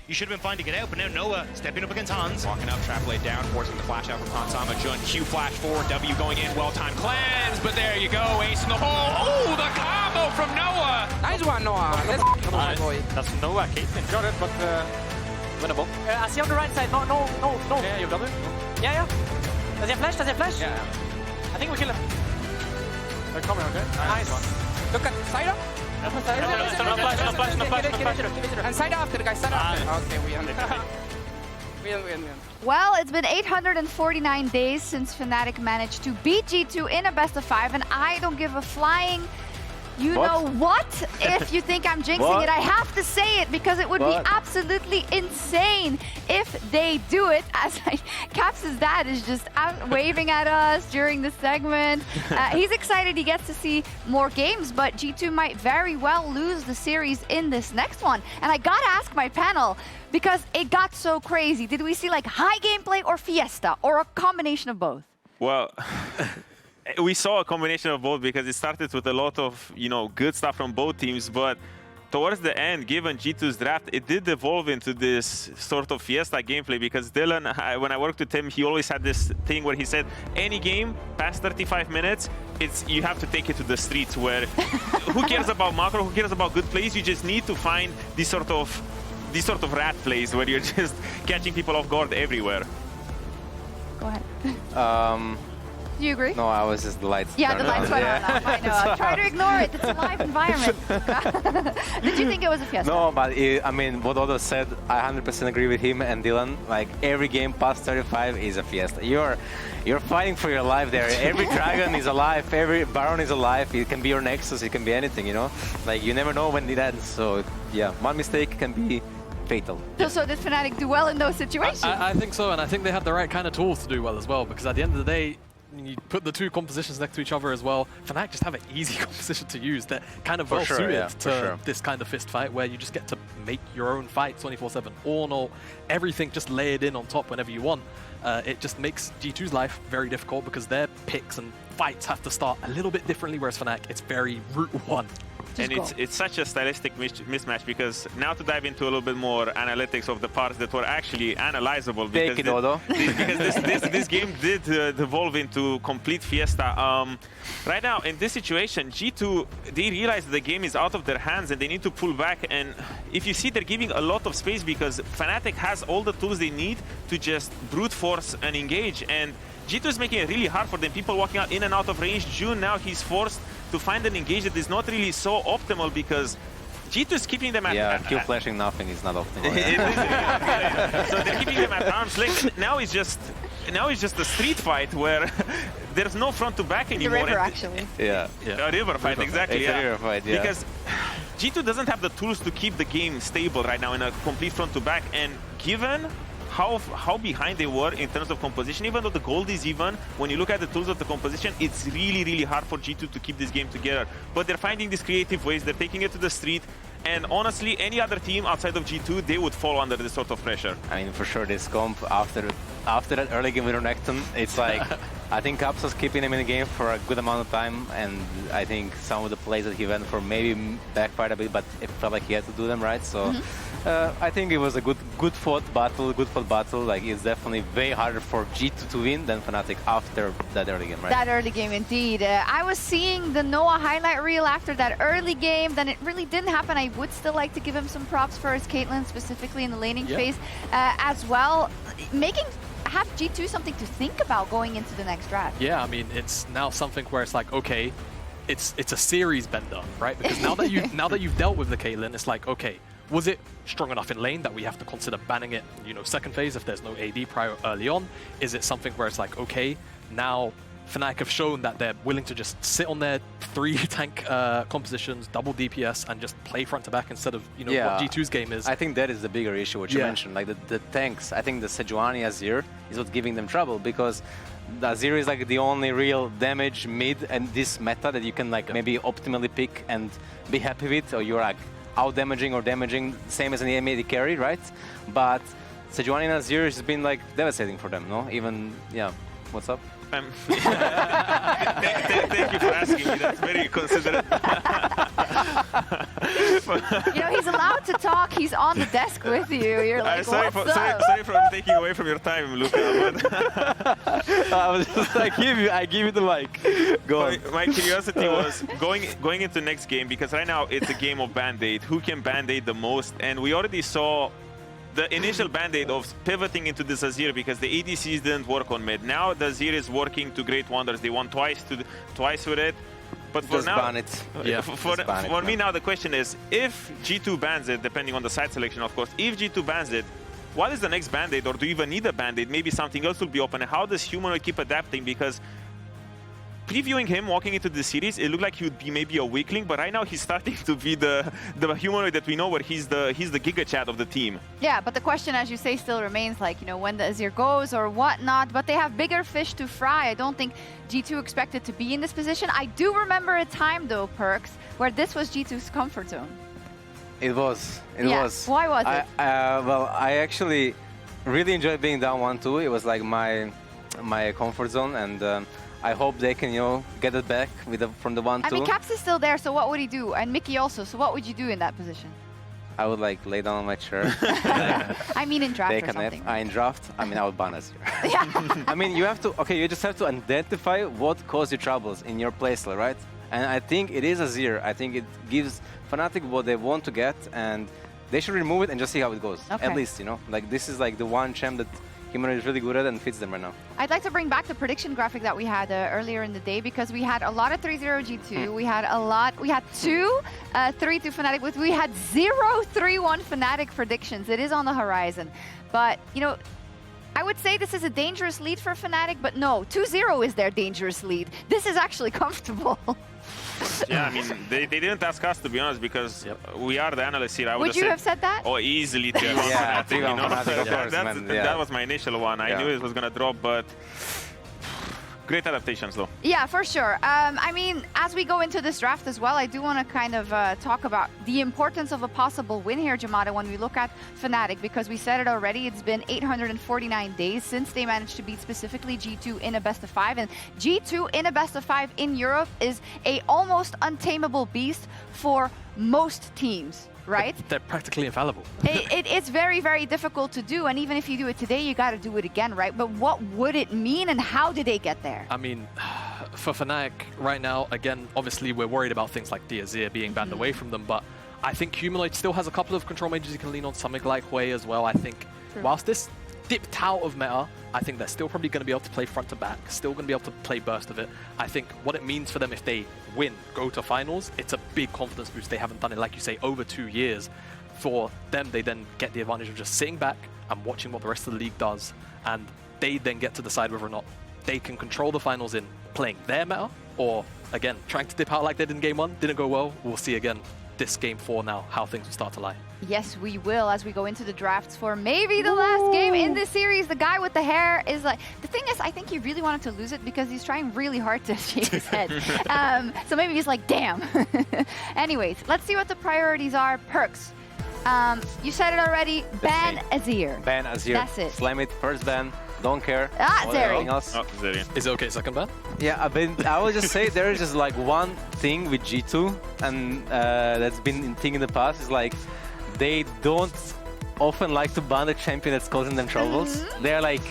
you should have been fine to get out, but now Noah stepping up against Hans. Walking up, trap blade down, forcing the flash out from Hansama. Jun, Q flash forward, W going in, well-timed cleanse, but there you go, ace in the hole. Oh, the combo from Noah! Nice one, Noah. Let's go. That's Noah, Caitlyn got it, but winnable. I see on the right side. No. Yeah, you've done it. Yeah. Does he have flash? Yeah. I think we kill him. They're coming, okay? Nice. Look at side up. No flash. And side after, guys. Side after. Okay, we win. Well, it's been 849 days since Fnatic managed to beat G2 in a best of 5, and I don't give a flying know what? If you think I'm jinxing it, I have to say it because it would be absolutely insane if they do it. As Caps' dad is just out waving at us during the segment. He's excited he gets to see more games, but G2 might very well lose the series in this next one. And I gotta ask my panel, because it got so crazy. Did we see like high gameplay or fiesta or a combination of both? Well, we saw a combination of both because it started with a lot of, good stuff from both teams, but towards the end, given G2's draft, it did evolve into this sort of fiesta gameplay because Dylan, when I worked with him, he always had this thing where he said, any game past 35 minutes, you have to take it to the streets where who cares about macro, who cares about good plays, you just need to find these sort of rat plays where you're just catching people off guard everywhere. Go ahead. Do you agree? No, I was just the lights. Yeah, the lights went on. I know. Try to ignore it. It's a live environment. Did you think it was a fiesta? No, but I mean, what Odo said, I 100% agree with him and Dylan. Like every game past 35 is a fiesta. You're fighting for your life there. Every dragon is alive. Every baron is alive. It can be your nexus. It can be anything. Like you never know when it ends. So yeah, one mistake can be fatal. So did Fnatic do well in those situations? I think so, and I think they have the right kind of tools to do well as well, because at the end of the day, you put the two compositions next to each other as well. Fnatic just have an easy composition to use that kind of well suited to this kind of fist fight where you just get to make your own fight 24/7. All everything just layered in on top whenever you want. It just makes G2's life very difficult because their picks and fights have to start a little bit differently, whereas Fnatic, it's very route one. And it's such a stylistic mismatch because now to dive into a little bit more analytics of the parts that were actually analyzable because this game did devolve into complete fiesta. Right now in this situation, G2, they realize that the game is out of their hands and they need to pull back. And if you see, they're giving a lot of space because Fnatic has all the tools they need to just brute force and engage. And G2 is making it really hard for them. People walking out in and out of range. June now he's forced to find an engage that is not really so optimal because G2 is keeping them at... Yeah, Q flashing nothing is not optimal. So they're keeping them at arm's length. Now it's just a street fight where there's no front to back anymore. The river, actually. Yeah. A river fight, exactly. It's a river fight, yeah. Because G2 doesn't have the tools to keep the game stable right now in a complete front to back, and given how behind they were in terms of composition, even though the gold is even, when you look at the tools of the composition, it's really, really hard for G2 to keep this game together. But they're finding these creative ways, they're taking it to the street, and honestly, any other team outside of G2, they would fall under this sort of pressure. I mean, for sure, this comp, after that early game with Renekton, it's like, I think Caps was keeping him in the game for a good amount of time, and I think some of the plays that he went for maybe backfired a bit, but it felt like he had to do them right, so... I think it was a good fought battle. Like, it's definitely way harder for G2 to win than Fnatic after that early game, right? That early game, indeed. I was seeing the Noah highlight reel after that early game, then it really didn't happen. I would still like to give him some props for his Caitlyn, specifically in the laning phase as well. Have G2 something to think about going into the next draft. Yeah, I mean, it's now something where it's like, okay, it's a series bender, right? Because now that you've dealt with the Caitlyn, it's like, okay, was it strong enough in lane that we have to consider banning it, second phase if there's no AD prior early on? Is it something where it's like, okay, now Fnatic have shown that they're willing to just sit on their 3 tank compositions, double DPS, and just play front to back instead of what G2's game is. I think that is the bigger issue, what you mentioned. Like the tanks, I think the Sejuani Azir is what's giving them trouble because the Azir is like the only real damage mid and this meta that you can like maybe optimally pick and be happy with, or you're like out-damaging or damaging, same as an AD carry, right? But Sejuani and Azir has been like devastating for them, no? Even, what's up? Thank you for asking me, that's very considerate. You know, he's allowed to talk. He's on the desk with you. You're like, sorry for taking away from your time, Luca. But I was just like, I give you the mic. Go on. my curiosity was going into next game, because right now it's a game of Band-Aid. Who can Band-Aid the most? And we already saw the initial Band-Aid of pivoting into this Azir because the ADCs didn't work on mid. Now the Azir is working to great wonders. They won twice with it. But for Just now, ban it. Yeah, for me now the question is, if G2 bans it, depending on the side selection of course, if G2 bans it, what is the next Band-Aid, or do you even need a Band-Aid? Maybe something else will be open. How does Humanoid keep adapting? Because previewing him walking into the series, it looked like he would be maybe a weakling, but right now he's starting to be the Humanoid that we know, where he's the Giga Chat of the team. Yeah, but the question, as you say, still remains, like, you know, when the Azir goes or whatnot. But they have bigger fish to fry. I don't think G2 expected to be in this position. I do remember a time, though, Perks, where this was G2's comfort zone. It was. It was. Why was it? Well, I actually really enjoyed being down 1-2. It was like my comfort zone, and I hope they can, you know, get it back from the 1-2. I mean, Caps is still there, so what would he do? And Mickey also, so what would you do in that position? I would like lay down on my chair. I mean in draft Take or a nap. something. In draft, I mean, I would ban Azir. Yeah. I mean, you have to, okay, you just have to identify what caused you troubles in your playstyle, right? And I think it is Azir. I think it gives Fnatic what they want to get, and they should remove it and just see how it goes. Okay. At least, you know, like this is like the one champ that Humanoid is really good at and fits them right now. I'd like to bring back the prediction graphic that we had earlier in the day, because we had a lot of 3-0 G2. We had 2 3-2 Fnatic. We had 0-3-1 Fnatic predictions. It is on the horizon. But, you know, I would say this is a dangerous lead for Fnatic, but no, 2-0 is their dangerous lead. This is actually comfortable. Yeah, I mean, they didn't ask us, to be honest, because we are the analysts here. I would you have said that? Oh, easily. Yeah, Fnatic, you know? Fnatic, of course, that was my initial one. I knew it was going to drop, but great adaptations, though. Yeah, for sure. I mean, as we go into this draft as well, I do want to kind of talk about the importance of a possible win here, Jamada, when we look at Fnatic, because we said it already, it's been 849 days since they managed to beat specifically G2 in a best-of-5, and G2 in a best-of-5 in Europe is a almost untamable beast for most teams. Right? They're practically infallible. It's very, very difficult to do, and even if you do it today, you got to do it again, right? But what would it mean, and how did they get there? I mean, for Fnatic right now, again, obviously we're worried about things like the Azir being banned away from them, but I think Humanoid still has a couple of control mages you can lean on, something like Hui as well. I think whilst this dipped out of meta, I think they're still probably going to be able to play front to back, still going to be able to play burst of it. I think what it means for them if they win, go to finals, it's a big confidence boost. They haven't done it, like you say, over 2 years. For them, they then get the advantage of just sitting back and watching what the rest of the league does, and they then get to decide whether or not they can control the finals in playing their meta, or, again, trying to dip out like they did in Game 1. Didn't go well. We'll see again this Game 4 now how things will start to lie. Yes, we will, as we go into the drafts for maybe the last game in this series. The guy with the hair is like... The thing is, I think he really wanted to lose it because he's trying really hard to shave his head. So maybe he's like, damn. Anyways, let's see what the priorities are. Perks. You said it already. Ban Azir. Ban Azir. That's it. Slam it. First ban. Don't care. Zeri. Else. Oh, Zeri. Is it okay second ban? Yeah, I would just say there is just like one thing with G2, and that's been a thing in the past, is like they don't often like to ban a champion that's causing them troubles. They're like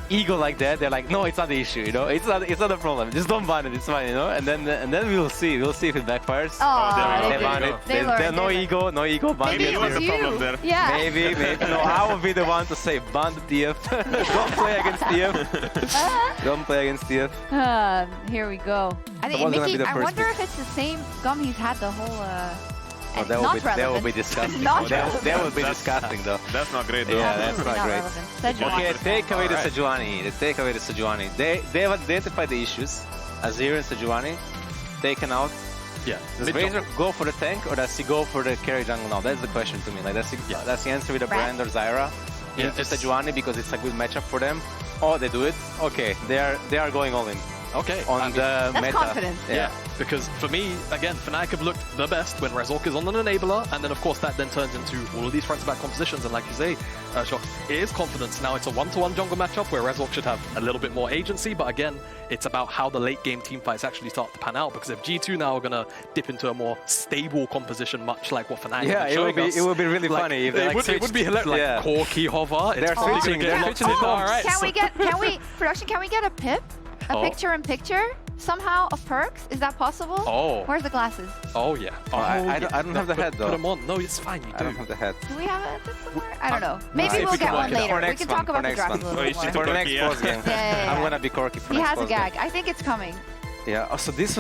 ego like that. They're like, no, it's not the issue, you know. It's not a problem. Just don't ban it. It's fine, you know. And then we'll see. We'll see if it backfires. Oh, they ban it. There's no ego. No ego. Ban maybe the it was TF. you. Yeah. Maybe. No, I will be the one to say ban the TF. Don't play against TF. Don't play against TF. Here we go. I think Mickey, I wonder if it's the same gum he's had the whole. Oh, that will be disgusting. That will be disgusting, though. That's not great, though. Yeah, that's not great. Okay, take away the Sejuani. Take away the Sejuani. They have identified the issues. Azir and Sejuani taken out. Yeah. Does Razork go for the tank, or does he go for the carry jungle now? That's the question to me. Like, does he answer with a Brand or Zyra into Sejuani because it's a good matchup for them? Oh, they do it. Okay, they are going all in. Okay. on the That's meta. confident. Yeah, because for me, again, Fnatic have looked the best when Razork is on an enabler, and then of course that then turns into all of these front-to-back compositions, and like you say, Sjokz, it is confidence. Now it's a one-to-one jungle matchup where Razork should have a little bit more agency, but again, it's about how the late-game teamfights actually start to pan out, because if G2 now are going to dip into a more stable composition, much like what Fnatic Yeah, is showing us, it would be really like, funny if they like it would be hilarious, like Corki hover. They're switching, they're switching it. All right. Production, can we get a pip? A picture-in-picture somehow of Perks? Is that possible? Oh. Where's the glasses? Oh, yeah. I don't have the head, though. Put them on. No, it's fine. You do. I don't have the head. Do we have a pip somewhere? I don't know. Maybe see if we'll we can get work one it out. later. For We next can talk one, about for the next Drakoos a one. little bit more. For the next Yeah. post game. Yeah. I'm gonna be Corki for He next has a post game. gag. I think it's coming. Yeah, so this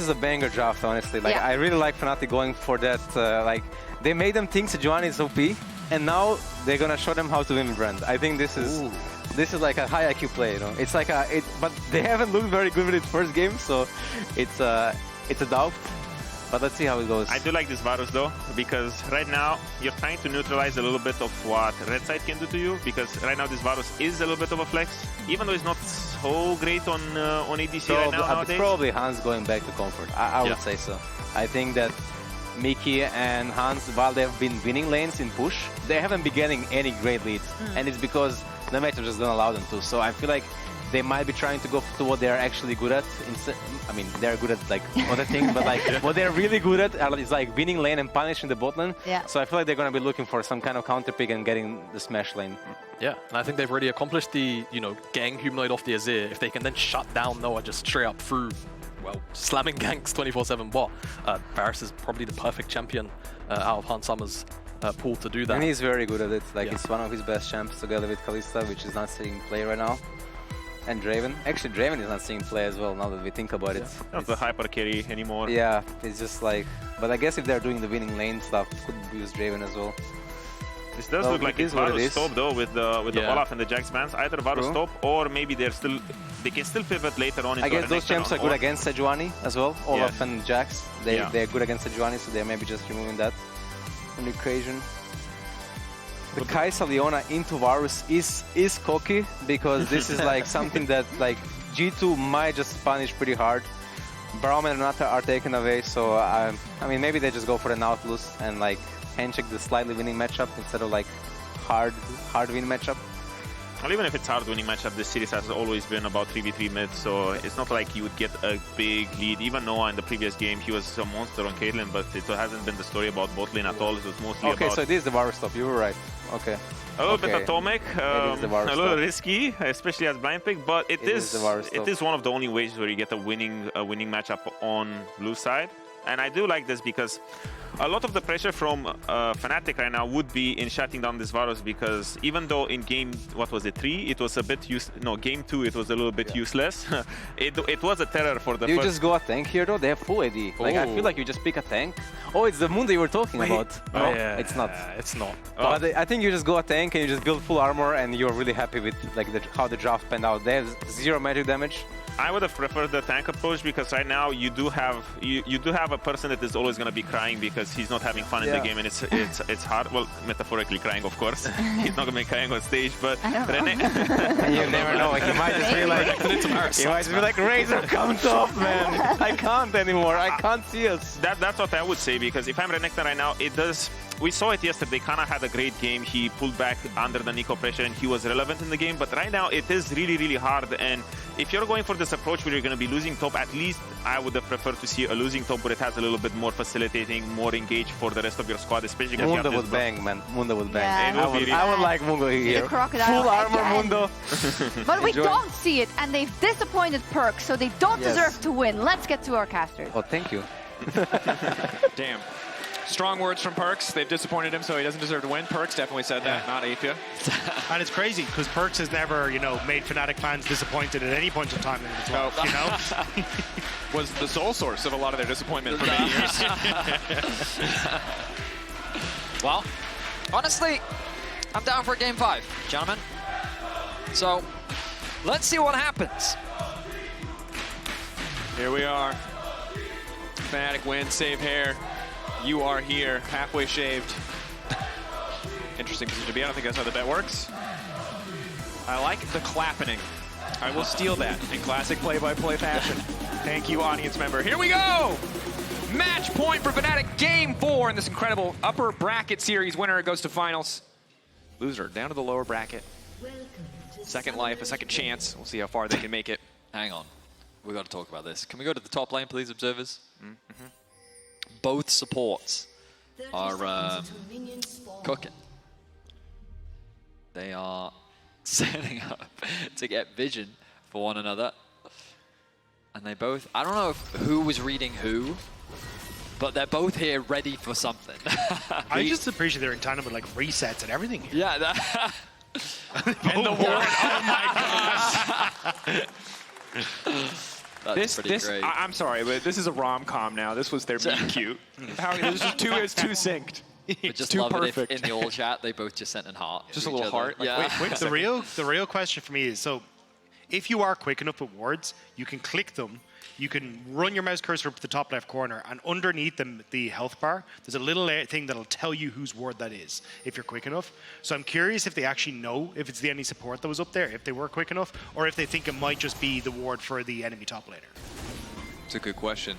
is a banger draft, honestly. Like, Yeah. I really like Fnatic going for that. Like, they made them think Sejuani is OP, and now they're gonna show them how to win brand. I think this is like a high IQ play, you know. It's like but they haven't looked very good with its first game, so it's a doubt. But let's see how it goes. I do like this Varus though, because right now you're trying to neutralize a little bit of what red side can do to you, because right now this Varus is a little bit of a flex, even though it's not so great on ADC right now nowadays. It's probably Hans going back to comfort. I would say so. I think that Mikyx and Hans, while they've been winning lanes in push, they haven't been getting any great leads, and it's because the matchup just don't allow them to. So I feel like they might be trying to go to what they're actually good at. I mean, they're good at like other things, but like what they're really good at is like winning lane and punishing the bot lane. Yeah. So I feel like they're gonna be looking for some kind of counter pick and getting the smash lane. Yeah, and I think they've already accomplished the, getting Humanoid off the Azir. If they can then shut down Noah just straight up through, well, slamming ganks 24/7 bot, Varus is probably the perfect champion out of Hans Summer's pool to do that. And he's very good at it. Like, Yeah. it's one of his best champs together with Kai'Sa, which is not seeing play right now. And Draven. Actually, Draven is not seeing play as well, now that we think about it. Not the hyper carry anymore. Yeah, it's just like... But I guess if they're doing the winning lane stuff, could use Draven as well. This does Well, look like it it's is what it Varus is. top though, with the Olaf and the Jax bans. Either Varus True. top, or maybe they can still pivot later on into I guess those Renekton champs are good or- against Sejuani as well. Olaf and Jax, Yeah. they're good against Sejuani, so they're maybe just removing that from the equation. The Kai'Sa Leona into Varus is cocky, because this is like something that like G2 might just punish pretty hard. Braum and Renata are taken away, so I mean, maybe they just go for the Nautilus and like handshake the slightly winning matchup instead of like hard win matchup. Well, even if it's hard winning matchup, this series has always been about 3v3 mid, so it's not like you would get a big lead. Even Noah in the previous game, he was a monster on Caitlyn, but it hasn't been the story about bot lane at all. It was mostly Okay, about so it is the Varus top, you were right. Okay. a little bit atomic, It is the Varus a little top. risky, especially as blind pick, but it is the Varus top. is one of the only ways where you get a winning matchup on blue side. And I do like this because a lot of the pressure from Fnatic right now would be in shutting down this Varus, because even though in game, what was it, 3, it was a bit game 2 it was a little bit useless. it was a terror for the Do you first... just go a tank here though? They have full AD. Like, I feel like you just pick a tank. Oh, it's the Mundo you were talking about. No, it's not. It's not. But I think you just go a tank and you just build full armor, and you're really happy with like how the draft panned out. They have 0 magic damage. I would have preferred the tank approach, because right now you do have a person that is always going to be crying because he's not having fun in the game, and it's hard. Well, metaphorically crying, of course. He's not going to be crying on stage, but You never know. Like, he might just be like, Razor, come top, man. I can't anymore. I can't see us. That's what I would say, because if I'm Renekton right now, it does. We saw it yesterday. Kana had a great game. He pulled back under the Nico pressure and he was relevant in the game. But right now, it is really, really hard. And if you're going for this approach where you're going to be losing top, at least I would have preferred to see a losing top where it has a little bit more facilitating, more engaged for the rest of your squad, especially because Mundo would bang, man. Mundo would bang. Yeah. I would like Mundo here. Crocodile Full armor again. Mundo. But we don't see it, and they've disappointed Perks, so they don't deserve to win. Let's get to our casters. Oh, thank you. Damn. Strong words from Perks. They've disappointed him, so he doesn't deserve to win. Perks definitely said that, not Apia. And it's crazy because Perks has never, made Fnatic fans disappointed at any point in time in his life, Was the sole source of a lot of their disappointment for many years. Well, honestly, I'm down for game 5, gentlemen. So, let's see what happens. Here we are. Fnatic wins, save hair. You are here, halfway shaved. Interesting position to be. I don't think that's how the bet works. I like the clapping. I will steal that in classic play-by-play fashion. Thank you, audience member. Here we go! Match point for Fnatic, Game 4 in this incredible upper bracket series. Winner goes to finals. Loser down to the lower bracket. Second life, a second chance. We'll see how far they can make it. Hang on. We've got to talk about this. Can we go to the top lane, please, observers? Both supports are cooking. They are setting up to get vision for one another. And they both, I don't know who was reading who, but they're both here ready for something. I just appreciate their entitlement with like resets and everything. Yeah. And the ward, oh my gosh. That's pretty great. I'm sorry, but this is a rom-com now. This was their meet cute. This is too synced. But just too love perfect. it if in the all chat they both just sent a heart. Just a little heart. Like, yeah. Wait, the real question for me is, so if you are quick enough with wards, you can click them, you can run your mouse cursor up to the top left corner, and underneath them, the health bar, there's a little thing that'll tell you whose ward that is, if you're quick enough. So I'm curious if they actually know if it's the enemy support that was up there, if they were quick enough, or if they think it might just be the ward for the enemy top laner. It's a good question.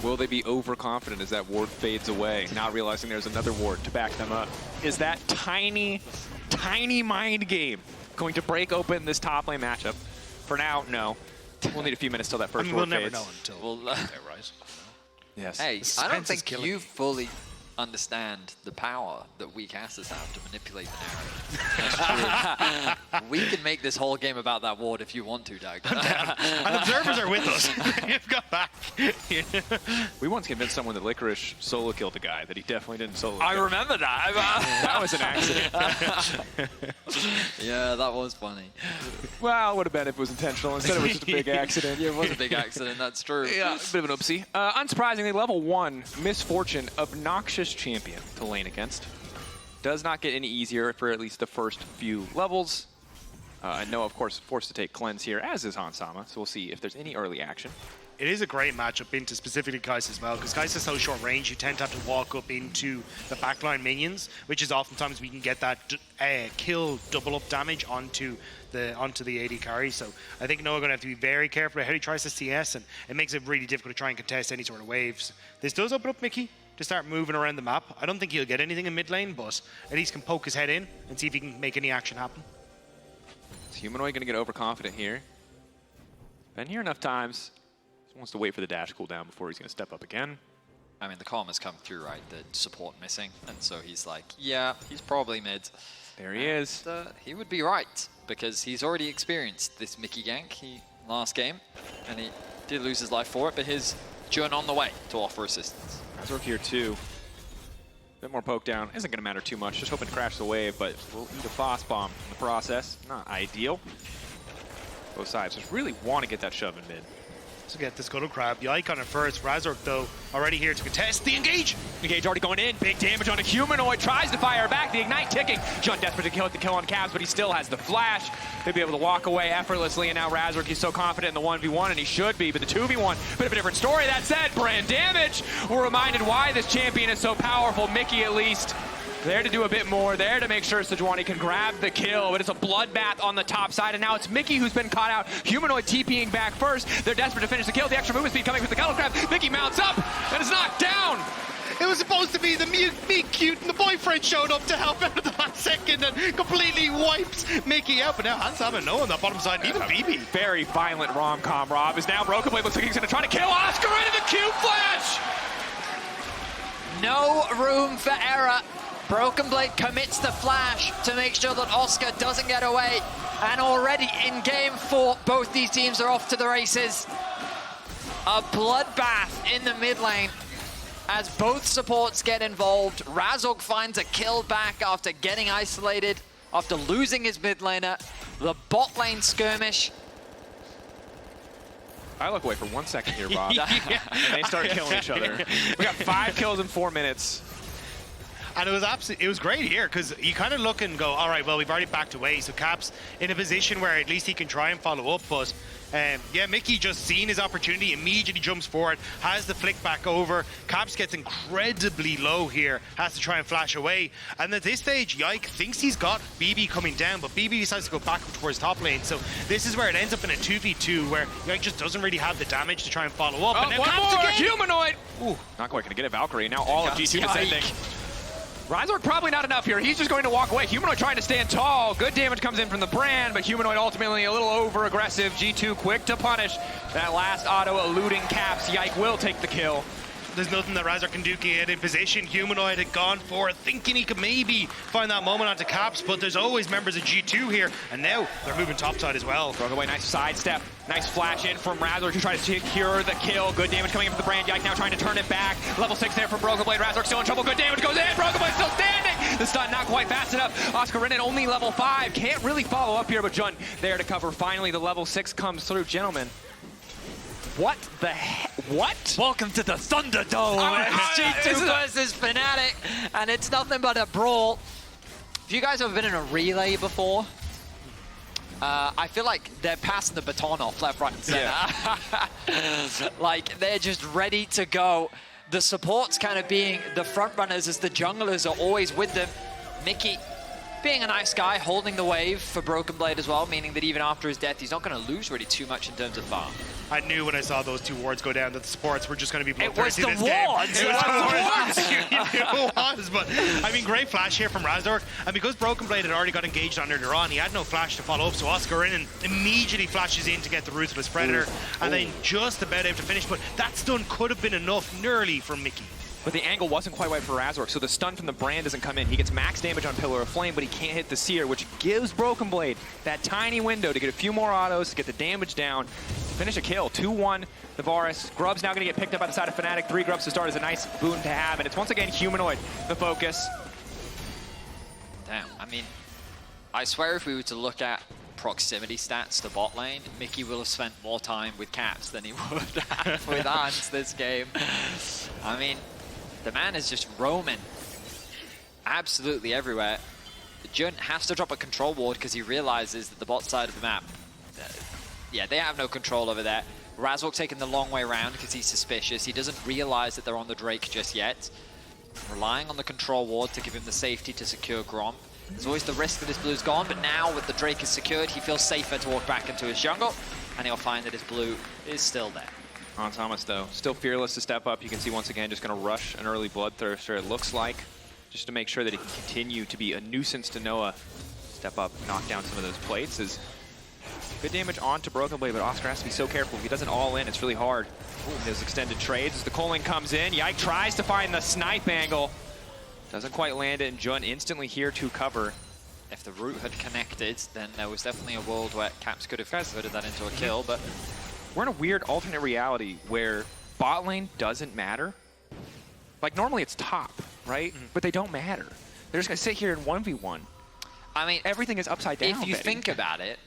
Will they be overconfident as that ward fades away, not realizing there's another ward to back them up? Is that tiny, tiny mind game going to break open this top lane matchup? For now, no. We'll need a few minutes till that first ward we'll fades. never know until they're right. Yes. Hey, I don't think you fully understand the power that we casters have to manipulate the narrative. That's true. We can make this whole game about that ward if you want to, Dagda. And observers are with us. You've got back. We once convinced someone that Licorice solo killed a guy that he definitely didn't solo I kill. remember that. That was an accident. Yeah, that was funny. Well, it would have been if it was intentional. Instead, it was just a big accident. Yeah, it was a big accident, that's true. Yeah, a bit of an oopsie. Unsurprisingly, level 1, Misfortune, obnoxious champion to lane against. Does not get any easier for at least the first few levels. And Noah, of course, forced to take Cleanse here, as is Hansama, so we'll see if there's any early action. It is a great matchup into specifically Kai'Sa as well, because Kai'Sa's so short range, you tend to have to walk up into the backline minions, which is oftentimes we can get that kill double up damage onto the AD carry. So I think Noah going to have to be very careful how he tries to CS, and it makes it really difficult to try and contest any sort of waves. This does open up Mikyx to start moving around the map. I don't think he'll get anything in mid lane, but at least can poke his head in and see if he can make any action happen. Is Humanoid going to get overconfident here? Been here enough times. Wants to wait for the dash cooldown before he's going to step up again. I mean, the calm has come through, right? The support missing, and so he's like, yeah, he's probably mid. There he is. He would be right, because he's already experienced this Mikyx gank last game, and he did lose his life for it, but his Jun on the way to offer assistance. Razork here too. Bit more poke down. Isn't going to matter too much. Just hoping to crash the wave, but we'll eat a Foss bomb in the process. Not ideal. Both sides just really want to get that shove in mid. So get the Scuttle Crab. Yike on it first. Razork, though, already here to contest the engage. Engage already going in. Big damage on a Humanoid. Tries to fire back. The Ignite ticking. Jun desperate to kill the kill on Cavs, but he still has the flash. They'll be able to walk away effortlessly. And now Razork, he's so confident in the 1v1, and he should be. But the 2v1, bit of a different story. That said, brand damage. We're reminded why this champion is so powerful. Mikyx, at least, there to do a bit more, there to make sure Sejuani can grab the kill, but it's a bloodbath on the top side, and now it's Mikyx who's been caught out. Humanoid TPing back first. They're desperate to finish the kill. The extra movement speed coming from the Scuttle Crab. Mikyx mounts up and is knocked down. It was supposed to be the meet cute, and the boyfriend showed up to help out at the last second and completely wiped Mikyx out. But now Hansama no on the bottom side, even BB. Very violent rom-com. Rob is now Broken Blade. Looks like he's going to try to kill Oscarinin in the Q flash. No room for error. Broken Blade commits the flash to make sure that Oscar doesn't get away. And already in game 4, both these teams are off to the races. A bloodbath in the mid lane as both supports get involved. Razork finds a kill back after getting isolated, after losing his mid laner. The bot lane skirmish. I look away for 1 second here, Rob. And they start killing each other. We got 5 kills in 4 minutes. And it was great here because you kind of look and go, all right, well, we've already backed away. So Cap's in a position where at least he can try and follow up. But yeah, Mickey just seen his opportunity, immediately jumps forward, has the flick back over. Caps gets incredibly low here, has to try and flash away. And at this stage, Yike thinks he's got BB coming down, but BB decides to go back towards top lane. So this is where it ends up in a 2v2 where Yike just doesn't really have the damage to try and follow up. Oh, and now one Caps more! again. Humanoid! Ooh, not quite going to get it, Valkyrie. Now all of G2 descending. Razork probably not enough here. He's just going to walk away. Humanoid trying to stand tall. Good damage comes in from the brand, but Humanoid ultimately a little over-aggressive. G2 quick to punish. That last auto eluding Caps. Yike will take the kill. There's nothing that Razork can do to get in position. Humanoid had gone for it, thinking he could maybe find that moment onto Caps, but there's always members of G2 here, and now they're moving topside as well. Broke away, nice sidestep. Nice flash in from Razork to try to secure the kill. Good damage coming in from the brand. Yike now trying to turn it back. Level 6 there from Broken Blade. Razork still in trouble. Good damage goes in. Broken Blade still standing. The stun not quite fast enough. Oscarinin only level 5. Can't really follow up here, but Jun there to cover. Finally, the level 6 comes through. Gentlemen, what the heck? What? Welcome to the Thunderdome. It's G2 versus Fnatic, and it's nothing but a brawl. If you guys have been in a relay before, I feel like they're passing the baton off left, right, and center. Like, they're just ready to go. The supports kind of being the front runners as the junglers are always with them. Mickey being a nice guy, holding the wave for Broken Blade as well, meaning that even after his death, he's not going to lose really too much in terms of farm. I knew when I saw those two wards go down that the supports were just going to be bloodthirsty It was the wards! It was the wards! But, I mean, great flash here from Razork. And because Broken Blade had already got engaged on earlier on, he had no flash to follow up, so Oscarinin immediately flashes in to get the Ruthless Predator, and then just about able to finish. But that stun could have been enough nearly from Mickey. But the angle wasn't quite right for Razork, so the stun from the brand doesn't come in. He gets max damage on Pillar of Flame, but he can't hit the Seer, which gives Broken Blade that tiny window to get a few more autos, to get the damage down, finish a kill. 2-1, the Varus. Grub's now going to get picked up by the side of Fnatic. 3 Grubs to start is a nice boon to have, and it's once again Humanoid, the focus. Damn, I mean, I swear if we were to look at proximity stats to bot lane, Mickey will have spent more time with Caps than he would have with Hans this game. I mean, the man is just roaming absolutely everywhere. Jun has to drop a control ward because he realizes that the bot side of the map, yeah, they have no control over there. Razork taking the long way around because he's suspicious. He doesn't realize that they're on the Drake just yet. Relying on the control ward to give him the safety to secure Gromp. There's always the risk that his blue's gone, but now with the Drake is secured, he feels safer to walk back into his jungle, and he'll find that his blue is still there. On Thomas, though, still fearless to step up. You can see once again just going to rush an early Bloodthirster, it looks like, just to make sure that he can continue to be a nuisance to Noah. Step up, knock down some of those plates. Is good damage onto Broken Blade, but Oscar has to be so careful. If he doesn't all in, it's really hard. Those extended trades as the Culling comes in. Yike tries to find the snipe angle. Doesn't quite land it, and Jun instantly here to cover. If the root had connected, then there was definitely a world where Caps could have converted that into a kill, but we're in a weird alternate reality where bot lane doesn't matter. Like, normally it's top, right? But they don't matter. They're just going to sit here in 1v1. I mean, everything is upside down. If you think about it,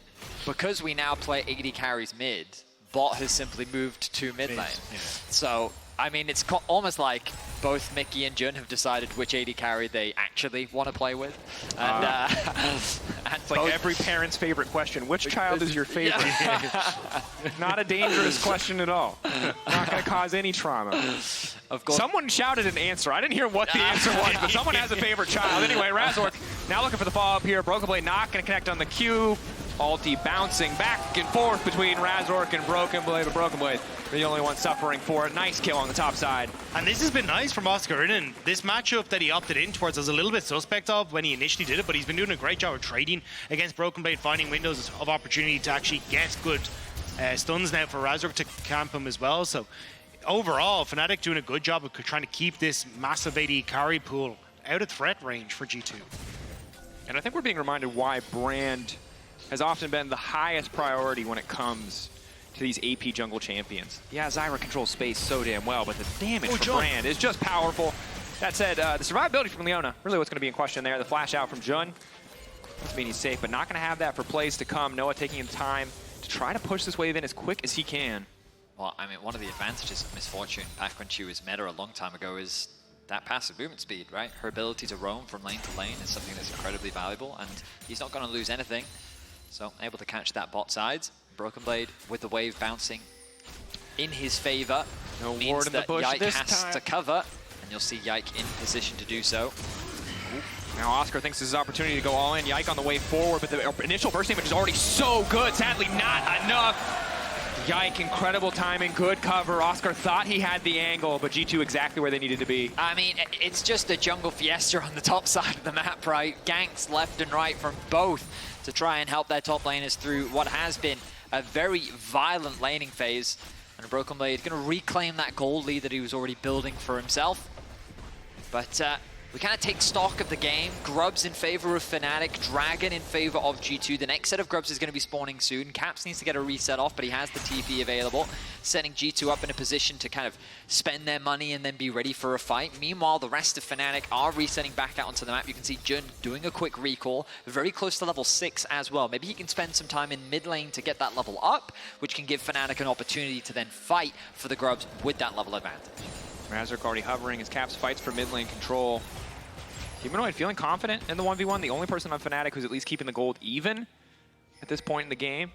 because we now play AD carries mid, bot has simply moved to mid lane. Yeah. So, I mean, it's almost like both Mickey and Jun have decided which AD carry they actually want to play with. And, it's like every parent's favorite question. Which child is your favorite? Not a dangerous question at all. Not going to cause any trauma. Of course. Someone shouted an answer. I didn't hear what the answer was, but someone has a favorite child. Anyway, Razork now looking for the follow-up here. Broken Blade not going to connect on the Q. Ulti bouncing back and forth between Razork and Broken Blade, but Broken Blade, the only one suffering for it. Nice kill on the top side. And this has been nice from Oscarinin. This matchup that he opted in towards was a little bit suspect of when he initially did it, but he's been doing a great job of trading against Broken Blade, finding windows of opportunity to actually get good stuns now for Razork to camp him as well. So overall, Fnatic doing a good job of trying to keep this massive AD carry pool out of threat range for G2. And I think we're being reminded why Brand has often been the highest priority when it comes to these AP jungle champions. Yeah, Zyra controls space so damn well, but the damage from Brand is just powerful. That said, the survivability from Leona, really what's going to be in question there. The flash out from Jun doesn't mean he's safe, but not going to have that for plays to come. Noah taking him time to try to push this wave in as quick as he can. Well, I mean, one of the advantages of Misfortune back when she was meta a long time ago is that passive movement speed, right? Her ability to roam from lane to lane is something that's incredibly valuable, and he's not going to lose anything. So able to catch that bot side. Broken Blade with the wave bouncing in his favor. No means ward in the that bush Yike this has time. to cover, and you'll see Yike in position to do so. Now Oscar thinks this is his opportunity to go all in. Yike on the way forward, but the initial burst damage is already so good. Sadly, not enough. Yike, incredible timing, good cover. Oscar thought he had the angle, but G2 exactly where they needed to be. I mean, it's just a jungle fiesta on the top side of the map, right? Ganks left and right from both to try and help their top laners through what has been a very violent laning phase. And Broken Blade going to reclaim that gold lead that he was already building for himself. But we kind of take stock of the game. Grubs in favor of Fnatic, Dragon in favor of G2. The next set of Grubs is going to be spawning soon. Caps needs to get a reset off, but he has the TP available, setting G2 up in a position to kind of spend their money and then be ready for a fight. Meanwhile, the rest of Fnatic are resetting back out onto the map. You can see Jun doing a quick recall, very close to level 6 as well. Maybe he can spend some time in mid lane to get that level up, which can give Fnatic an opportunity to then fight for the Grubs with that level advantage. Razork already hovering as Caps fights for mid lane control. Humanoid feeling confident in the 1v1, the only person on Fnatic who's at least keeping the gold even at this point in the game.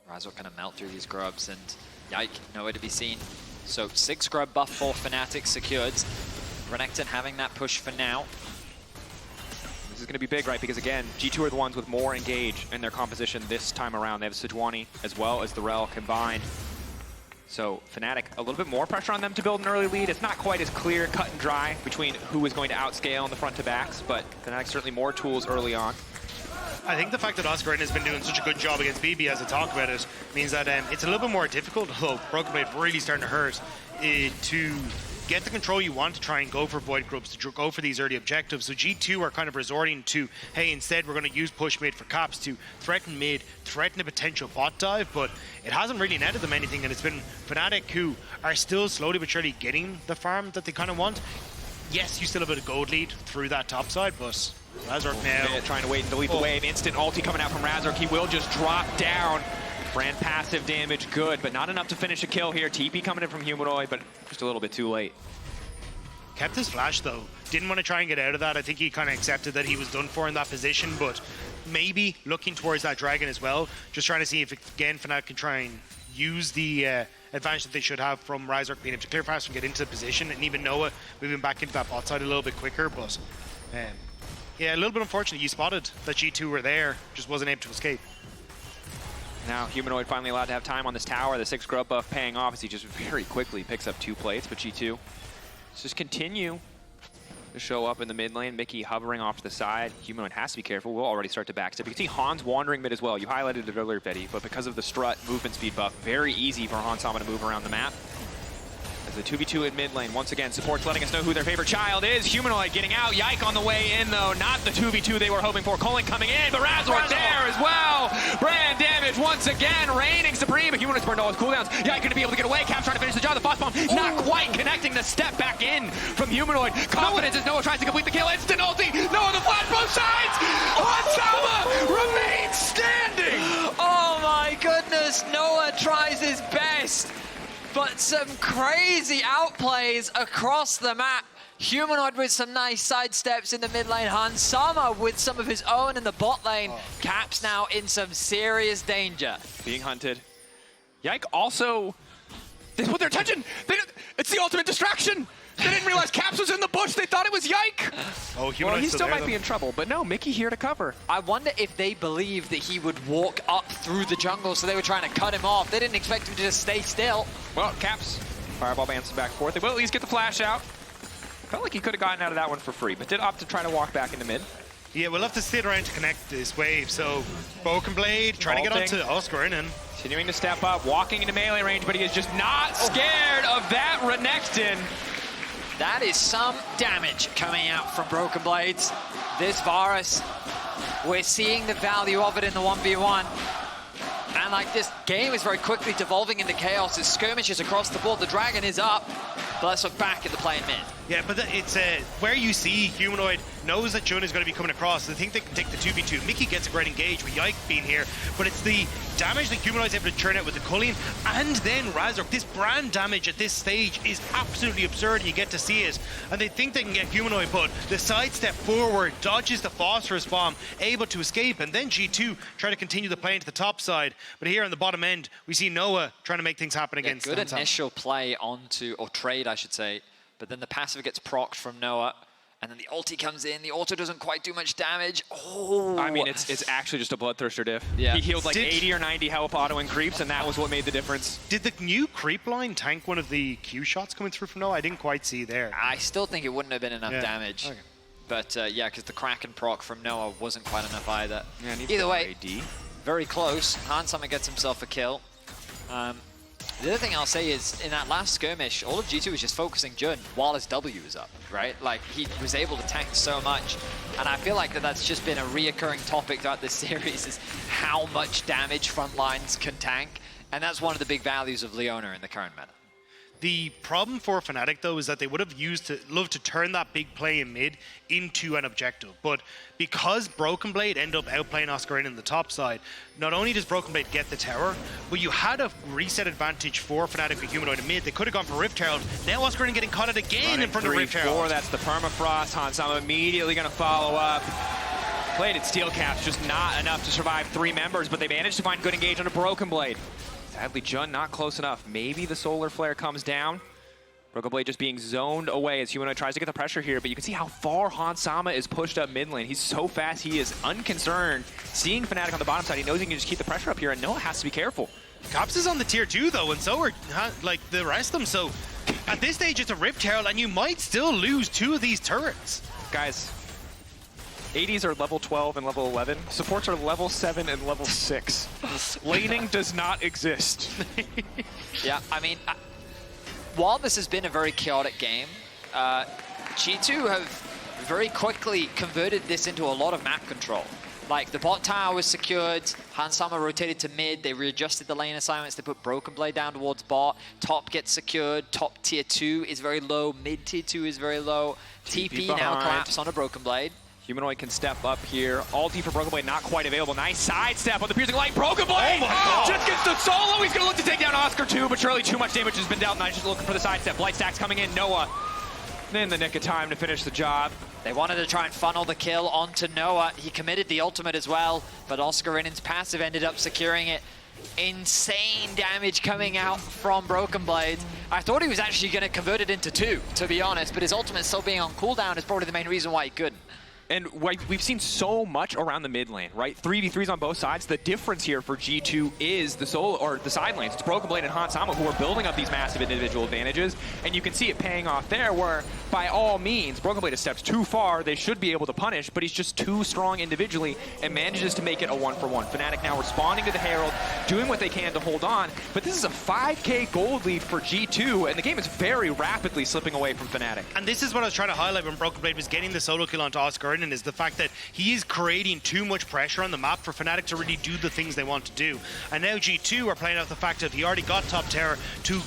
Razork gonna melt through these Grubs, and Yike nowhere to be seen. So 6 Grub buff for Fnatic secured. Renekton having that push for now. This is going to be big, right? Because again, G2 are the ones with more engage in their composition this time around. They have Sejuani as well as the Rell combined. So Fnatic, a little bit more pressure on them to build an early lead. It's not quite as clear, cut and dry between who is going to outscale in the front to backs, but Fnatic certainly more tools early on. I think the fact that Oscarinin has been doing such a good job against BB as I talk about it means that it's a little bit more difficult, although Broken Blade really starting to hurt, to get the control you want to try and go for Void Grubs, to go for these early objectives. So G2 are kind of resorting to, hey, instead we're going to use push mid for Caps to threaten mid, threaten a potential bot dive, but it hasn't really netted them anything, and it's been Fnatic who are still slowly but surely getting the farm that they kind of want. Yes, you still have a bit of gold lead through that top side, but Razork now trying to wait and delete the wave. Instant ulti coming out from Razork. He will just drop down. Brand passive damage, good, but not enough to finish a kill here. TP coming in from Humanoid, but just a little bit too late. Kept his flash though. Didn't want to try and get out of that. I think he kind of accepted that he was done for in that position, but maybe looking towards that dragon as well. Just trying to see if, again, Fnatic can try and use the advantage that they should have from Razork being able to clear fast and get into the position, and even Noah moving back into that bot side a little bit quicker. But yeah, a little bit unfortunate. You spotted that G2 were there, just wasn't able to escape. Now Humanoid finally allowed to have time on this tower. The 6 Grub buff paying off as he just very quickly picks up 2 plates, but G2 just continue to show up in the mid lane. Mikyx hovering off to the side. Humanoid has to be careful. We'll already start to backstep. You can see Hans wandering mid as well. You highlighted it earlier, Betty, but because of the strut movement speed buff, very easy for Hans Sama to move around the map. As the 2v2 in mid lane, once again, support's letting us know who their favorite child is. Humanoid getting out. Yike on the way in, though. Not the 2v2 they were hoping for. Colin coming in, but Razork there as well. Brand damage once again, reigning supreme. But Humanoid's burned all his cooldowns. Yike going to be able to get away. Caps trying to finish the job. The frost bomb not quite connecting the step back in from Humanoid. Confidence as Noah tries to complete the kill. Instant ulti. Noah the flash both sides. Hansama remains standing. Oh my goodness, Noah tries his best. But some crazy outplays across the map. Humanoid with some nice side steps in the mid lane. Hansama with some of his own in the bot lane. Caps now in some serious danger. Being hunted. Yike also, they put their attention. It's the ultimate distraction. They didn't realize Caps was in the bush. They thought it was Yike. Oh, well, he still might be in trouble, but no, Mikyx here to cover. I wonder if they believed that he would walk up through the jungle, so they were trying to cut him off. They didn't expect him to just stay still. Well, Caps, fireball bounces back and forth. They will at least get the flash out. Felt like he could have gotten out of that one for free, but did opt to try to walk back into mid. Yeah, we'll have to sit around to connect this wave. So, Broken Blade trying to get onto Oscarinin. Continuing to step up, walking into melee range, but he is just not scared of that Renekton. That is some damage coming out from Broken Blades. This Varus, we're seeing the value of it in the 1v1. And like this game is very quickly devolving into chaos as skirmishes across the board. The dragon is up, but let's look back at the play in mid. Yeah, but it's where you see Humanoid knows that Jun is going to be coming across. They think they can take the 2v2. Mikyx gets a great engage with Yike being here, but it's the damage that Humanoid's able to churn out with the culling, and then Razork. This brand damage at this stage is absolutely absurd, and you get to see it. And they think they can get Humanoid, but the sidestep forward, dodges the phosphorus bomb, able to escape, and then G2 try to continue the play into the top side. But here on the bottom end, we see Noah trying to make things happen against good Handsome. initial play onto, or trade, I should say. But then the passive gets procced from Noah, and then the ulti comes in. The auto doesn't quite do much damage. Oh! I mean, it's actually just a Bloodthirster diff. Yeah. He healed like 80 or 90 health auto-in creeps, and that was what made the difference. Did the new creep line tank one of the Q shots coming through from Noah? I didn't quite see there. I still think it wouldn't have been enough damage. Okay. But yeah, because the Kraken proc from Noah wasn't quite enough either. Yeah, Either way, AD. very close. Hansama gets himself a kill. The other thing I'll say is, in that last skirmish, all of G2 was just focusing Jun while his W was up, right? Like, he was able to tank so much. And I feel like that's just been a reoccurring topic throughout this series, is how much damage front lines can tank. And that's one of the big values of Leona in the current meta. The problem for Fnatic, though, is that they would have loved to turn that big play in mid into an objective. But because Broken Blade end up outplaying Oscarinin in the top side, not only does Broken Blade get the tower, but you had a reset advantage for Fnatic with Humanoid in mid. They could have gone for Rift Herald. Now Oscarinin getting caught out again in front of Rift Herald. That's the permafrost. Hansama immediately going to follow up. Plated steel caps, just not enough to survive 3 members, but they managed to find good engage on a Broken Blade. Sadly, Jun not close enough. Maybe the Solar Flare comes down. Broken Blade just being zoned away as Humanoid tries to get the pressure here, but you can see how far Hansama is pushed up mid lane. He's so fast, he is unconcerned. Seeing Fnatic on the bottom side, he knows he can just keep the pressure up here, and Noah has to be careful. Caps is on the tier 2, though, and so are like the rest of them. So at this stage, it's a Rift Herald, and you might still lose 2 of these turrets. Guys, ADs are level 12 and level 11. Supports are level 7 and level 6. Laning does not exist. Yeah, I mean, while this has been a very chaotic game, G2 have very quickly converted this into a lot of map control. Like, the bot tower was secured, Hansama rotated to mid, they readjusted the lane assignments, they put Broken Blade down towards bot, top gets secured, top tier 2 is very low, mid tier 2 is very low, TP now collapsed on a Broken Blade. Humanoid can step up here. Ulti for Broken Blade not quite available. Nice sidestep on the piercing light. Broken Blade just gets the solo. He's going to look to take down Oscar too, but surely too much damage has been dealt. Nice, just looking for the sidestep. Blight stacks coming in. Noah in the nick of time to finish the job. They wanted to try and funnel the kill onto Noah. He committed the ultimate as well, but Oscarinen's passive ended up securing it. Insane damage coming out from Broken Blade. I thought he was actually going to convert it into 2, to be honest, but his ultimate still being on cooldown is probably the main reason why he couldn't. And we've seen so much around the mid lane, right? 3v3s on both sides. The difference here for G2 is the solo or the side lanes. It's Broken Blade and Hansama who are building up these massive individual advantages, and you can see it paying off there. Where by all means, Broken Blade steps too far. They should be able to punish, but he's just too strong individually and manages to make it a 1-for-1. Fnatic now responding to the Herald, doing what they can to hold on. But this is a 5K gold lead for G2, and the game is very rapidly slipping away from Fnatic. And this is what I was trying to highlight when Broken Blade was getting the solo kill onto Oscarinin, is the fact that he is creating too much pressure on the map for Fnatic to really do the things they want to do. And now G2 are playing out the fact that he already got top tower to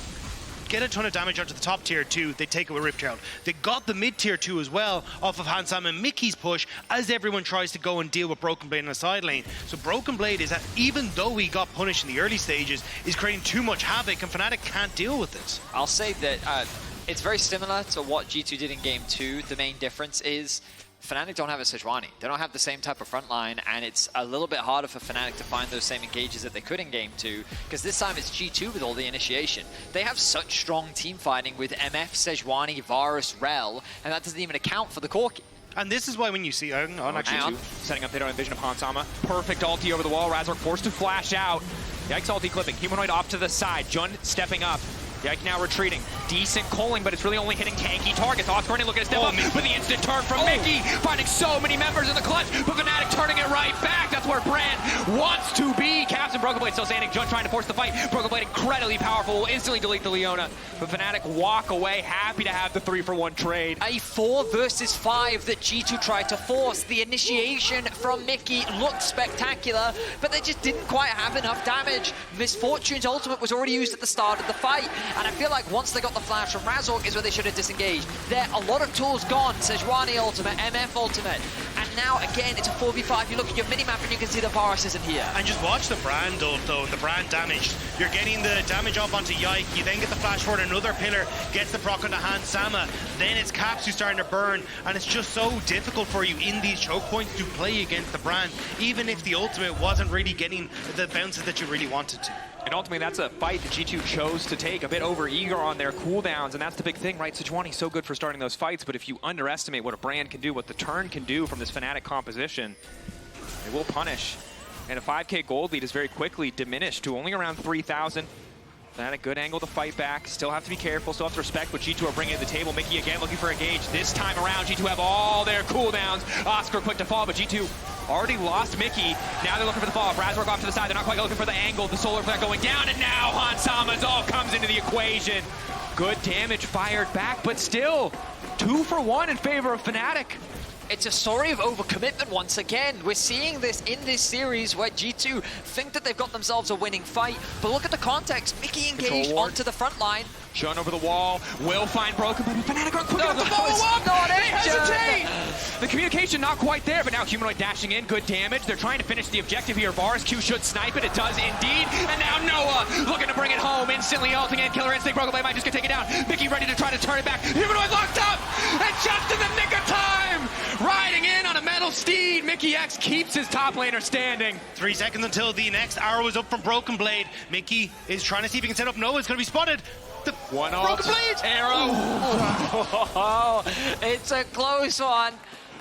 get a ton of damage onto the top tier 2, they take it with Rift Herald. They got the mid tier 2 as well off of Hansama and Mikyx's push as everyone tries to go and deal with Broken Blade in the side lane. So Broken Blade is that, even though he got punished in the early stages, is creating too much havoc, and Fnatic can't deal with it. I'll say that it's very similar to what G2 did in Game 2. The main difference is Fnatic don't have a Sejuani. They don't have the same type of front line, and it's a little bit harder for Fnatic to find those same engages that they could in Game 2, because this time it's G2 with all the initiation. They have such strong team fighting with MF, Sejuani, Varus, Rell, and that doesn't even account for the Corki. And this is why when you see setting up, they don't envision of Hansama. Perfect ulti over the wall. Razork forced to flash out. Yike's ulti clipping. Humanoid off to the side. Jun stepping up. Yike now retreating. Decent culling, but it's really only hitting tanky targets. Oscarinin looking to step up with the instant turn from Mikyx, finding so many members in the clutch, but Fnatic turning it right back. That's where Brand wants to be. Caps and Broken Blade still standing. Jun trying to force the fight. Broken Blade incredibly powerful, will instantly delete the Leona. but Fnatic walk away, happy to have the 3-for-1 trade. A 4 versus 5 that G2 tried to force. The initiation from Mikyx looked spectacular, but they just didn't quite have enough damage. Misfortune's ultimate was already used at the start of the fight, and I feel like once they got the flash from Razork is where they should have disengaged. There, a lot of tools gone. Sejuani ultimate, MF ultimate, and now again it's a 4v5. You look at your minimap and you can see the Varus isn't here. And just watch the Brand ult though, the Brand damage. You're getting the damage up onto Yike, you then get the flash forward, another pillar gets the proc onto Hansama, then it's Caps who's starting to burn, and it's just so difficult for you in these choke points to play against the Brand, even if the ultimate wasn't really getting the bounces that you really wanted to. And ultimately, that's a fight that G2 chose to take, a bit over-eager on their cooldowns, and that's the big thing, right? Sejuani's so good for starting those fights, but if you underestimate what a Brand can do, what the turn can do from this Fnatic composition, they will punish. And a 5k gold lead is very quickly diminished to only around 3,000. Fnatic, good angle to fight back. Still have to be careful, still have to respect what G2 are bringing to the table. Mikyx again looking for a gauge. This time around, G2 have all their cooldowns. Oscar quick to fall, but G2 already lost Mikyx. Now they're looking for the fall. Razork off to the side. They're not quite looking for the angle. The solar flare going down, and now Hansama's all comes into the equation. Good damage fired back, but still 2-for-1 in favor of Fnatic. It's a story of overcommitment once again. We're seeing this in this series where G2 think that they've got themselves a winning fight, but look at the context. Mikyx engaged onto the front line. Shun over the wall, will find Broken, but Fnatic aren't quick enough to follow up! Not they hesitate! The communication not quite there, but now Humanoid dashing in, good damage. They're trying to finish the objective here. Varus Q should snipe it, it does indeed. And now Noah looking to bring it home, instantly ulting in. Killer Instinct, Broken Blade might just get taken down. Mikyx ready to try to turn it back. Humanoid locked up! And just in the nick of time! Riding in on a metal steed, Mikyx keeps his top laner standing. 3 seconds until the next arrow is up from Broken Blade. Mikyx is trying to see if he can set up Noah. It's going to be spotted. The one Broken Blade! Arrow! It's a close one.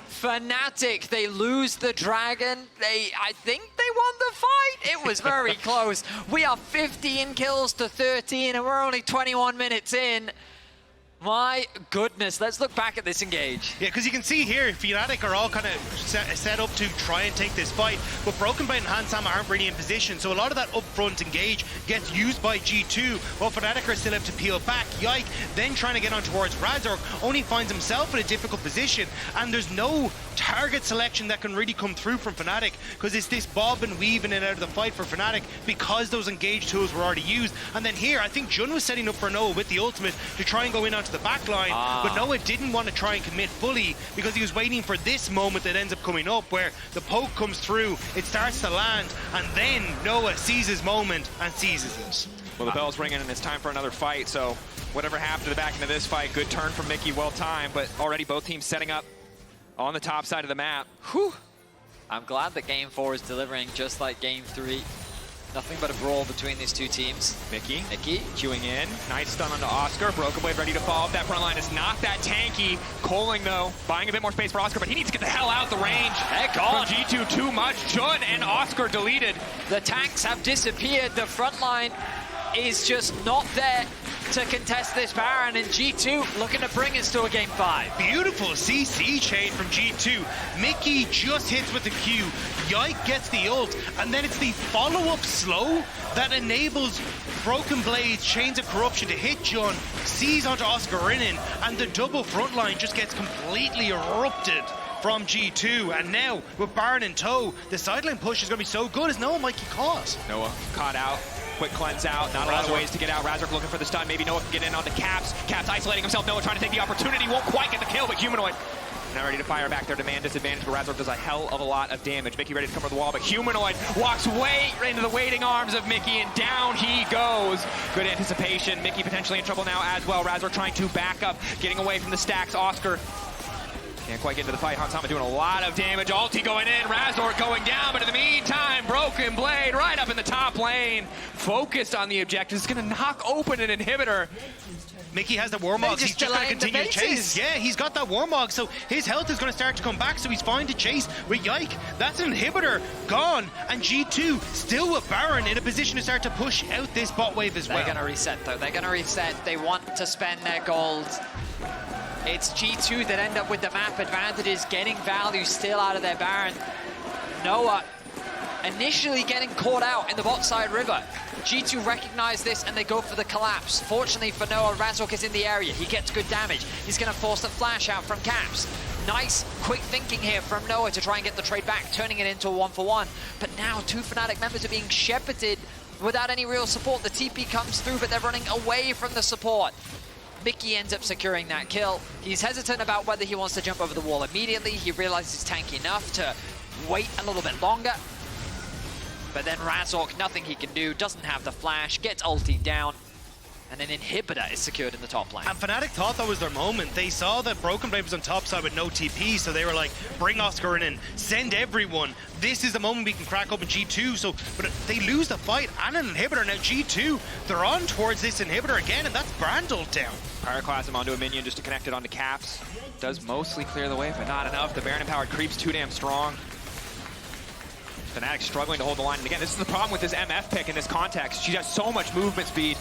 Fnatic, they lose the dragon. I think they won the fight. It was very close. We are 15 kills to 13 and we're only 21 minutes in. My goodness, let's look back at this engage. Yeah, because you can see here, Fnatic are all kind of set up to try and take this fight, but Broken Blade and Hansama aren't really in position, so a lot of that upfront engage gets used by G2, while Fnatic are still able to peel back. Yike, then trying to get on towards Razork, only finds himself in a difficult position, and there's no target selection that can really come through from Fnatic, because it's this bob and weave in and out of the fight for Fnatic, because those engage tools were already used. And then here, I think Jun was setting up for Noah with the ultimate to try and go in onto the back line, but Noah didn't want to try and commit fully because he was waiting for this moment that ends up coming up where the poke comes through, it starts to land, and then Noah sees his moment and seizes it. Well, the bell's ringing and it's time for another fight, so whatever happened to the back end of this fight, good turn from Mikyx, well timed, but already both teams setting up on the top side of the map. Whew. I'm glad that Game 4 is delivering just like Game 3. Nothing but a brawl between these two teams. Mikyx queuing in. Nice stun onto Oscar. Broken Blade ready to fall. That front line is not that tanky. Coling, though, buying a bit more space for Oscar, but he needs to get the hell out the range. Heck on. From G2, too much. Jun and Oscar deleted. The tanks have disappeared. The front line is just not there to contest this Baron, and G2 looking to bring us to a Game 5. Beautiful CC chain from G2. Mikyx just hits with the Q. Yike gets the ult, and then it's the follow-up slow that enables Broken Blade's Chains of Corruption to hit Jun, sees onto Oscarinin, and the double front line just gets completely erupted from G2. And now, with Baron in tow, the sideline push is going to be so good as Noah might get caught. Noah caught out. Quick cleanse out, not a lot of ways to get out. Razork looking for the stun, maybe Noah can get in on the Caps. Caps isolating himself, Noah trying to take the opportunity, won't quite get the kill, but Humanoid now ready to fire back their demand disadvantage, but Razork does a hell of a lot of damage. Mikyx ready to cover the wall, but Humanoid walks way into the waiting arms of Mikyx, and down he goes. Good anticipation. Mikyx potentially in trouble now as well. Razork trying to back up, getting away from the stacks. Oscar can't quite get into the fight. Hansama doing a lot of damage. Ulti going in, Razork going down, but in the meantime, Broken Blade right up in the top lane. Focused on the objective. It's going to knock open an inhibitor. Mikyx has the Warmog, he's just going to continue to chase. Yeah, he's got that Warmog, so his health is going to start to come back, so he's fine to chase with Yike. That's an inhibitor gone, and G2 still with Baron in a position to start to push out this bot wave as well. They're going to reset, though. They're going to reset. They want to spend their gold. It's G2 that end up with the map advantages, getting value still out of their Baron. Noah initially getting caught out in the bot side river. G2 recognize this and they go for the collapse. Fortunately for Noah, Razork is in the area. He gets good damage. He's going to force the flash out from Caps. Nice, quick thinking here from Noah to try and get the trade back, turning it into a 1-for-1. But now 2 Fnatic members are being shepherded without any real support. The TP comes through, but they're running away from the support. Mikyx ends up securing that kill. He's hesitant about whether he wants to jump over the wall immediately. He realizes he's tanky enough to wait a little bit longer. But then Razork, nothing he can do, doesn't have the flash, gets ultied down, and an inhibitor is secured in the top lane. And Fnatic thought that was their moment. They saw that Broken Blade was on top side with no TP, so they were like, bring Oscarinin in, send everyone. This is the moment we can crack open G2. So, but they lose the fight and an inhibitor. Now G2, they're on towards this inhibitor again, and that's Brandled down. Pyroclasm onto a minion just to connect it onto Caps. Does mostly clear the way, but not enough. The Baron Empowered creeps too damn strong. Fnatic struggling to hold the line. And again, this is the problem with this MF pick in this context. She has so much movement speed.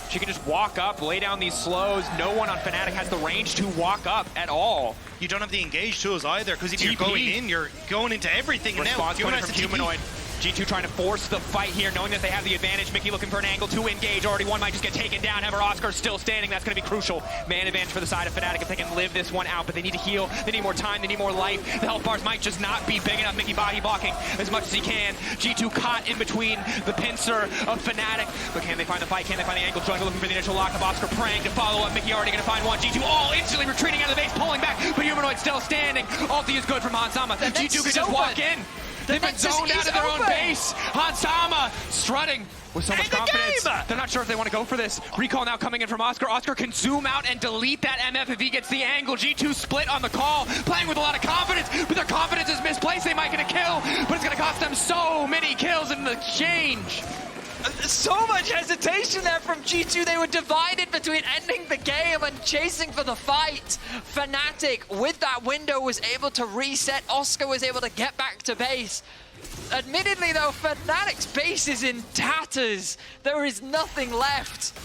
She can just walk up, lay down these slows. No one on Fnatic has the range to walk up at all. You don't have the engage tools either, because if you're going in, you're going into everything. Response and now, coming from Humanoid. G2 trying to force the fight here, knowing that they have the advantage. Mikyx looking for an angle to engage. Already one might just get taken down. However, Oscar still standing. That's going to be crucial. Man advantage for the side of Fnatic if they can live this one out, but they need to heal. They need more time. They need more life. The health bars might just not be big enough. Mikyx body blocking as much as he can. G2 caught in between the pincer of Fnatic. But can they find the fight? Can they find the angle? Jungle looking for the initial lock of Oscar praying to follow up. Mikyx already going to find one. G2 all instantly retreating out of the base, pulling back, but Humanoid still standing. Ulti is good from Hansama. G2 can just walk in. They've been zoned out of their own base. Hansama strutting with so much confidence. They're not sure if they want to go for this. Recall now coming in from Oscar. Oscar can zoom out and delete that MF if he gets the angle. G2 split on the call, playing with a lot of confidence, but their confidence is misplaced. They might get a kill, but it's going to cost them so many kills in the exchange. So much hesitation there from G2. They were divided between ending the game and chasing for the fight. Fnatic, with that window, was able to reset. Oscar was able to get back to base. Admittedly, though, Fnatic's base is in tatters. There is nothing left.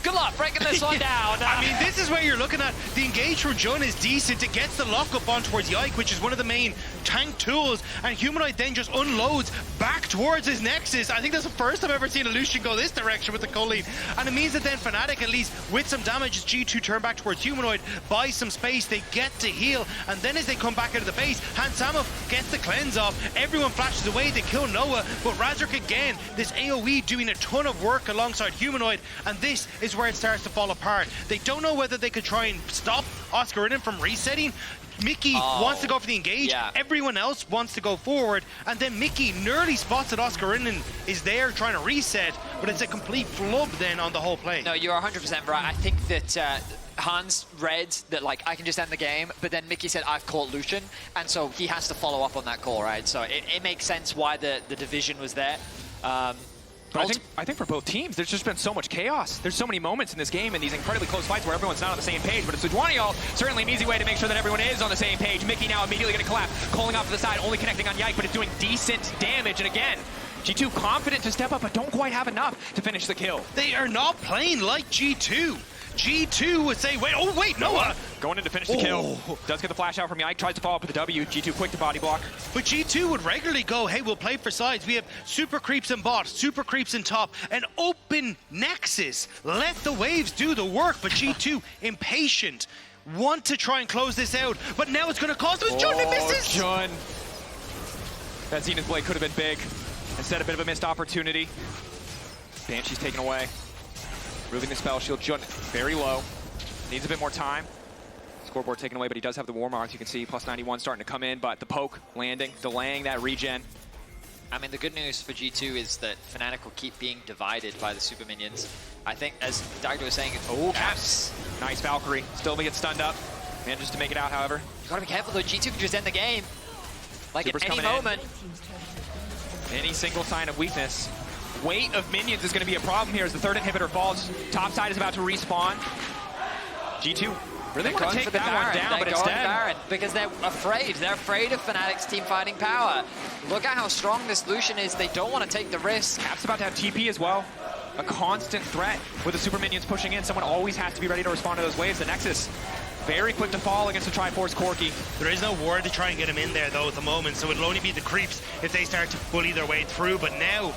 Good luck breaking this one down. I mean, this is where you're looking at the engage from Jun is decent. It gets the lockup on towards Yike, which is one of the main tank tools, and Humanoid then just unloads back towards his Nexus. I think that's the first time I've ever seen a Lucian go this direction with the Colleen, and it means that then Fnatic, at least with some damage, as G2 turn back towards Humanoid, buy some space, they get to heal, and then as they come back out of the base, Hansama gets the cleanse off, everyone flashes away, they kill Noah, but Razork again, this AoE doing a ton of work alongside Humanoid, and this is where it starts to fall apart. They don't know whether they could try and stop Oscarinin from resetting. Mikyx wants to go for the engage, everyone else wants to go forward, and then Mikyx nearly spots that Oscarinin is there trying to reset, but it's a complete flub then on the whole play. No, you're 100% right. I think that Hans read that, like, I can just end the game, but then Mikyx said, I've caught Lucian, and so he has to follow up on that call, right? So it makes sense why the division was there. But I think for both teams, there's just been so much chaos. There's so many moments in this game and these incredibly close fights where everyone's not on the same page. But it's Sejuani ult, certainly an easy way to make sure that everyone is on the same page. Mikyx now immediately going to collapse, calling off to the side, only connecting on Yike, but it's doing decent damage. And again, G2 confident to step up, but don't quite have enough to finish the kill. They are not playing like G2. G2 would say, wait, Noah! Going in to finish the kill. Does get the flash out from Yike, tries to follow up with the W. G2 quick to body block. But G2 would regularly go, hey, we'll play for sides. We have super creeps in bot, super creeps in top, an open Nexus. Let the waves do the work, but G2, impatient, want to try and close this out, but now it's going to cost us. Jun misses! Jun. That Zenith Blade could have been big. Instead, a bit of a missed opportunity. Banshee's taken away. Moving the spell shield, Jun very low. Needs a bit more time. Scoreboard taken away, but he does have the war marks. You can see plus 91 starting to come in, but the poke landing, delaying that regen. I mean, the good news for G2 is that Fnatic will keep being divided by the super minions. I think, as Dagda was saying, Caps. Nice Valkyrie. Still gets stunned up. Manages to make it out, however. You gotta be careful though, G2 can just end the game. Like Super's at any moment. Any single sign of weakness. Weight of minions is going to be a problem here as the third inhibitor falls. Top side is about to respawn. G2 really want to take that one down, but instead... Baron because they're afraid. They're afraid of Fnatic's team fighting power. Look at how strong this Lucian is. They don't want to take the risk. Cap's about to have TP as well. A constant threat with the super minions pushing in. Someone always has to be ready to respond to those waves. The Nexus very quick to fall against the Triforce Corki. There is no ward to try and get him in there though at the moment, so it'll only be the creeps if they start to bully their way through, but now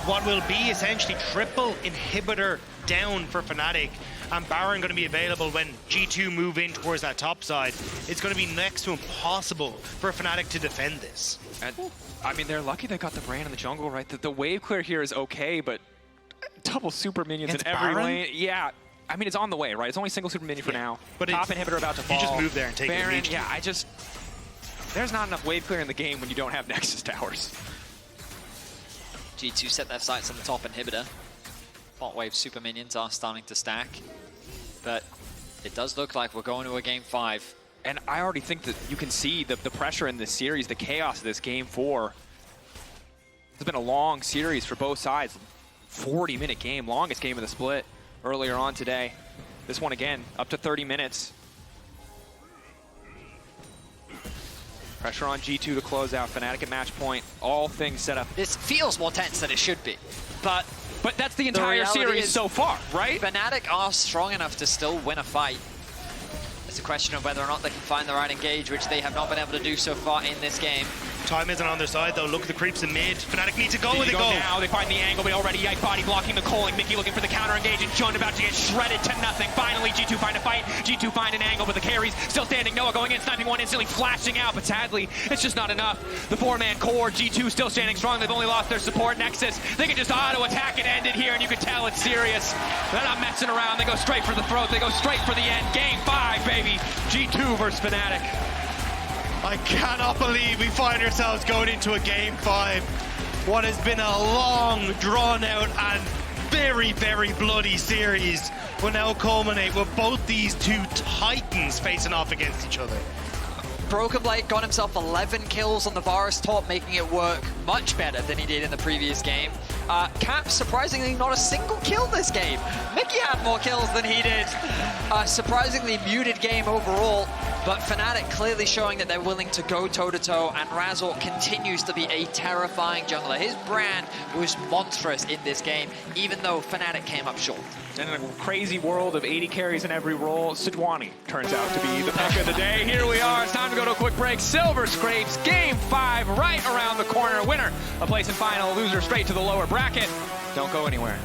what will be essentially triple inhibitor down for Fnatic, and Baron going to be available when G2 move in towards that top side. It's going to be next to impossible for Fnatic to defend this. And, I mean, they're lucky they got the Brand in the jungle, right? The wave clear here is okay, but double super minions in every lane. Yeah. I mean, it's on the way, right? It's only single super minion for now. But top inhibitor about to fall. You just move there and take Baron, it. Yeah, there's not enough wave clear in the game when you don't have Nexus towers. G2 set their sights on the top inhibitor. Bot wave super minions are starting to stack. But it does look like we're going to a game 5. And I already think that you can see the pressure in this series, the chaos of this game 4. It's been a long series for both sides. 40-minute game, longest game of the split earlier on today. This one again, up to 30 minutes. Pressure on G2 to close out. Fnatic at match point. All things set up. This feels more tense than it should be. But that's the entire series so far, right? Fnatic are strong enough to still win a fight. It's a question of whether or not they can find the right engage, which they have not been able to do so far in this game. Time isn't on their side though. Look at the creeps in mid. Fnatic need to go with it. Now they find the angle, but already Yike body blocking the calling. Mikyx looking for the counter engage, and Jund about to get shredded to nothing. Finally, G2 find a fight. G2 find an angle, but the carries still standing. Noah going in, sniping one, instantly flashing out, but sadly, it's just not enough. The 4-man core, G2 still standing strong. They've only lost their support Nexus. They can just auto attack and end it here, and you can tell it's serious. They're not messing around. They go straight for the throat. They go straight for the end. Game 5, baby. G2 versus Fnatic. I cannot believe we find ourselves going into a game 5. What has been a long, drawn-out and very, very bloody series will now culminate with both these two titans facing off against each other. Broken Blade got himself 11 kills on the Varus top, making it work much better than he did in the previous game. Cap, surprisingly, not a single kill this game. Mikyx had more kills than he did. Surprisingly muted game overall, but Fnatic clearly showing that they're willing to go toe-to-toe, and Razork continues to be a terrifying jungler. His brand was monstrous in this game, even though Fnatic came up short. In a crazy world of 80 carries in every role, Sejuani turns out to be the pick of the day. Here we are. It's time to go to a quick break. Silver Scrapes, game 5, right around the corner. Winner, a place in final. Loser, straight to the lower bracket. Don't go anywhere.